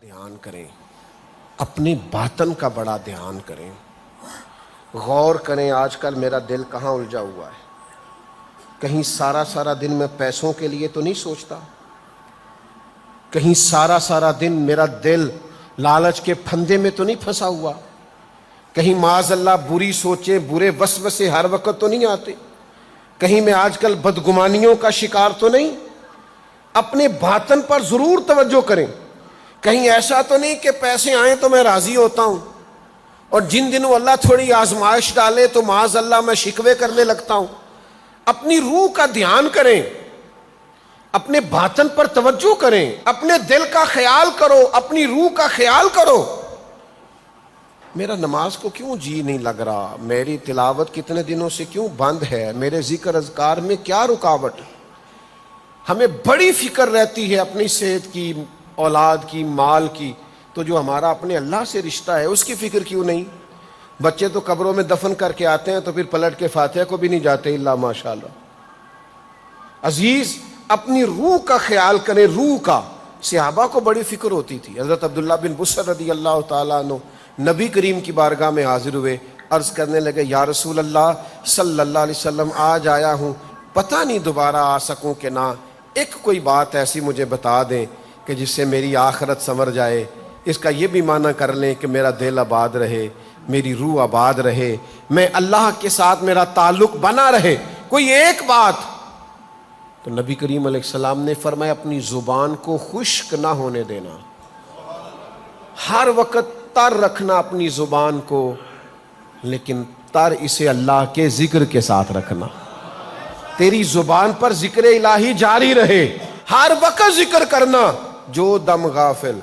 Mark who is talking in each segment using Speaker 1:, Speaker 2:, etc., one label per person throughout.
Speaker 1: دھیان کریں، اپنے باطن کا بڑا دھیان کریں، غور کریں آج کل میرا دل کہاں الجھا ہوا ہے۔ کہیں سارا دن میں پیسوں کے لیے تو نہیں سوچتا، کہیں سارا دن میرا دل لالچ کے پھندے میں تو نہیں پھنسا ہوا، کہیں معاذ اللہ بری سوچیں برے وسوسے ہر وقت تو نہیں آتے، کہیں میں آج کل بدگمانیوں کا شکار تو نہیں۔ اپنے باطن پر ضرور توجہ کریں، کہیں ایسا تو نہیں کہ پیسے آئیں تو میں راضی ہوتا ہوں اور جن دنوں اللہ تھوڑی آزمائش ڈالے تو معاذ اللہ میں شکوے کرنے لگتا ہوں۔ اپنی روح کا دھیان کریں، اپنے باطن پر توجہ کریں، اپنے دل کا خیال کرو، اپنی روح کا خیال کرو۔ میرا نماز کو کیوں جی نہیں لگ رہا، میری تلاوت کتنے دنوں سے کیوں بند ہے، میرے ذکر اذکار میں کیا رکاوٹ۔ ہمیں بڑی فکر رہتی ہے اپنی صحت کی، اولاد کی، مال کی، تو جو ہمارا اپنے اللہ سے رشتہ ہے اس کی فکر کیوں نہیں؟ بچے تو قبروں میں دفن کر کے آتے ہیں تو پھر پلٹ کے فاتحہ کو بھی نہیں جاتے الا ماشاءاللہ۔ عزیز اپنی روح کا خیال کریں، روح کا۔ صحابہ کو بڑی فکر ہوتی تھی۔ حضرت عبداللہ بن بصر رضی اللہ تعالیٰ عنہ نبی کریم کی بارگاہ میں حاضر ہوئے، عرض کرنے لگے یا رسول اللہ صلی اللہ علیہ وسلم، آج آیا ہوں، پتہ نہیں دوبارہ آ سکوں کہ نہ، ایک کوئی بات ایسی مجھے بتا دیں کہ جس سے میری آخرت سنور جائے، اس کا یہ بھی معنی کر لیں کہ میرا دل آباد رہے، میری روح آباد رہے، میں اللہ کے ساتھ میرا تعلق بنا رہے، کوئی ایک بات۔ تو نبی کریم علیہ السلام نے فرمایا اپنی زبان کو خشک نہ ہونے دینا، ہر وقت تر رکھنا اپنی زبان کو، لیکن تر اسے اللہ کے ذکر کے ساتھ رکھنا۔ تیری زبان پر ذکر الہی جاری رہے، ہر وقت ذکر کرنا۔ جو دم غافل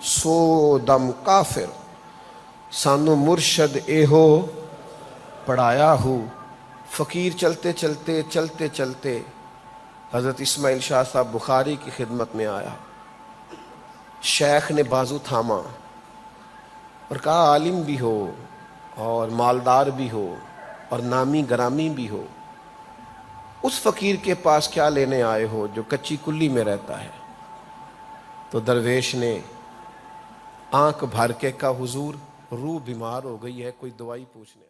Speaker 1: سو دم کافر، سانو مرشد اے ہو پڑھایا ہو۔ فقیر چلتے چلتے حضرت اسماعیل شاہ صاحب بخاری کی خدمت میں آیا، شیخ نے بازو تھاما اور کہا عالم بھی ہو اور مالدار بھی ہو اور نامی گرامی بھی ہو، اس فقیر کے پاس کیا لینے آئے ہو جو کچی کلی میں رہتا ہے؟ تو درویش نے آنکھ بھر کے کہا حضور روح بیمار ہو گئی ہے، کوئی دوائی پوچھنے